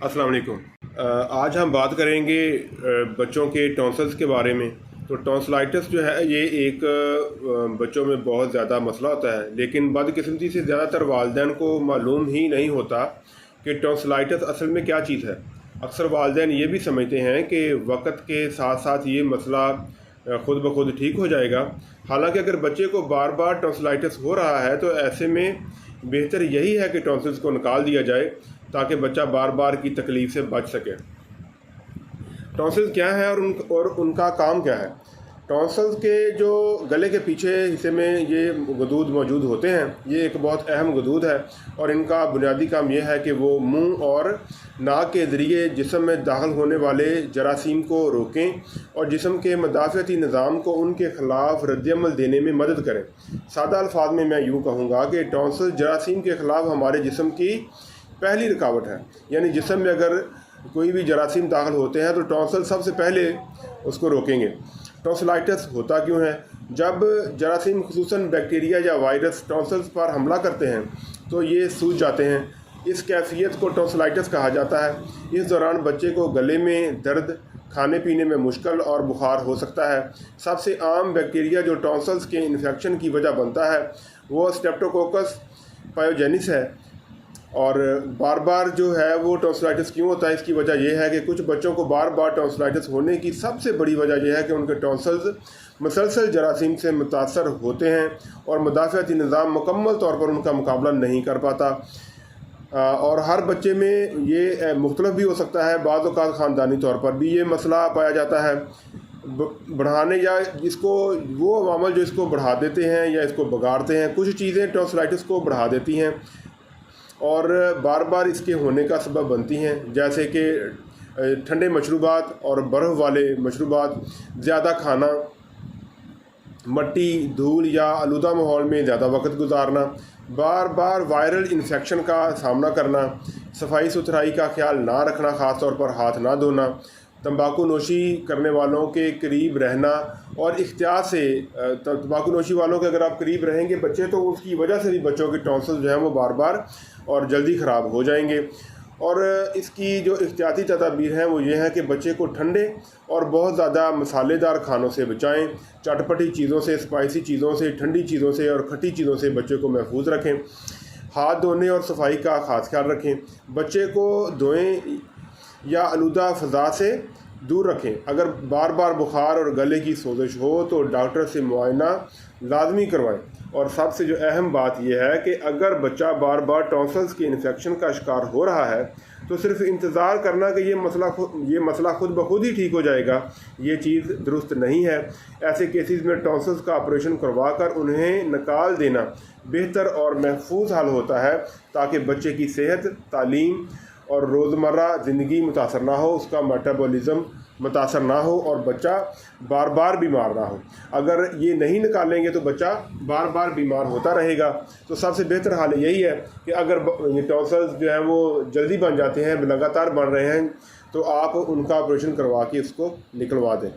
अस्सलाम वालेकुम। आज हम बात करेंगे बच्चों के टॉन्सिल्स के बारे में। तो टॉन्सिलाइटिस जो है ये एक बच्चों में बहुत ज़्यादा मसला होता है, लेकिन बदकिस्मती से ज़्यादातर वालिदैन को मालूम ही नहीं होता कि टॉन्सिलाइटिस असल में क्या चीज़ है। अक्सर वालिदैन ये भी समझते हैं कि वक्त के साथ साथ ये मसला ख़ुद ब खुद ठीक हो जाएगा। हालांकि अगर बच्चे को बार बार टॉन्सिलाइटिस हो रहा है तो ऐसे में बेहतर यही है कि टॉन्सिल्स को निकाल दिया जाए ताकि बच्चा बार बार की तकलीफ़ से बच सके। टॉन्सिल्स क्या है और उनका काम क्या है। टॉन्सिल्स के जो गले के पीछे हिस्से में ये गदूद मौजूद होते हैं, ये एक बहुत अहम गदूद है और इनका बुनियादी काम यह है कि वो मुंह और नाक के ज़रिए जिस्म में दाखिल होने वाले जरासीम को रोकें और जिस्म के मदाफ़ती निज़ाम को उनके ख़िलाफ़ रद्दअमल देने में मदद करें। सादा अल्फाज में मैं यूँ कहूँगा कि टॉन्सिल जरासीम के ख़िलाफ़ हमारे जिस्म की पहली रुकावट है। यानी जिस्म में अगर कोई भी जरासीम दाखिल होते हैं तो टॉन्सिल सबसे पहले उसको रोकेंगे। टॉन्सिलाइटिस होता क्यों है? जब जरासीम खुसूसन बैक्टीरिया या वायरस टॉन्सिल्स पर हमला करते हैं तो ये सूज जाते हैं। इस कैफियत को टॉन्सिलाइटिस कहा जाता है। इस दौरान बच्चे को गले में दर्द, खाने पीने में मुश्किल और बुखार हो सकता है। सबसे आम बैक्टीरिया जो टॉन्सिल्स के इन्फेक्शन की वजह बनता है वो स्ट्रेप्टोकोकस पायोजेनिस है। और बार बार जो है वो टॉन्सिलाइटिस क्यों होता है, इसकी वजह यह है कि कुछ बच्चों को बार बार टॉन्सिलाइटिस होने की सबसे बड़ी वजह यह है कि उनके टॉन्सिल्स मुसलसल जरासीम से मुतासर होते हैं और मुदाफ़ती निज़ाम मुकम्मल तौर पर उनका मुकाबला नहीं कर पाता। और हर बच्चे में ये मुख्तलिफ भी हो सकता है। बाज़ औक़ात ख़ानदानी तौर पर भी ये मसला पाया जाता है। बढ़ाने या इसको वो अवामल जो इसको बढ़ा देते हैं या इसको बिगाड़ते हैं, कुछ चीज़ें टॉन्सिलाइटिस को बढ़ा देती हैं और बार बार इसके होने का सबब बनती हैं, जैसे कि ठंडे मशरूबात और बर्फ़ वाले मशरूबात, ज़्यादा खाना, मट्टी, धूल या आलूदा माहौल में ज़्यादा वक्त गुजारना, बार बार वायरल इन्फेक्शन का सामना करना, सफाई सुथराई का ख्याल ना रखना, ख़ास तौर पर हाथ ना धोना, तंबाकू नोशी करने वालों के करीब रहना और इख्तियार से तंबाकू नोशी वालों के अगर आप करीब रहेंगे बच्चे तो उसकी वजह से भी बच्चों के टॉन्सिल्स जो हैं वो बार बार और जल्दी ख़राब हो जाएंगे। और इसकी जो एहतियाती तदाबीर हैं वो ये है कि बच्चे को ठंडे और बहुत ज़्यादा मसालेदार खानों से बचाएं। चटपटी चीज़ों से, स्पाइसी चीज़ों से, ठंडी चीज़ों से और खट्टी चीज़ों से बच्चे को महफूज रखें। हाथ धोने और सफाई का ख़ास ख्याल रखें। बच्चे को धोएं या आलूदा फ़ज़ा से दूर रखें। अगर बार बार बुखार और गले की सोजिश हो तो डॉक्टर से मुआयना लाजमी करवाएं। और सबसे जो अहम बात यह है कि अगर बच्चा बार बार टॉन्सिल्स के इन्फेक्शन का शिकार हो रहा है तो सिर्फ इंतज़ार करना कि ये मसला खुद ब खुद ही ठीक हो जाएगा, ये चीज़ दुरुस्त नहीं है। ऐसे केसेस में टॉन्सिल्स का ऑपरेशन करवा कर उन्हें निकाल देना बेहतर और महफूज हल होता है ताकि बच्चे की सेहत, तालीम और रोज़मर्रा ज़िंदगी मुतासर ना हो, उसका मेटाबॉलिज़्म मुतासर ना हो और बच्चा बार बार बीमार ना हो। अगर ये नहीं निकालेंगे तो बच्चा बार बार बीमार होता रहेगा। तो सबसे बेहतर हाल यही है कि अगर ये टॉन्सिल्स जो हैं वो जल्दी बन जाते हैं, लगातार बन रहे हैं, तो आप उनका ऑपरेशन करवा के इसको निकलवा दें।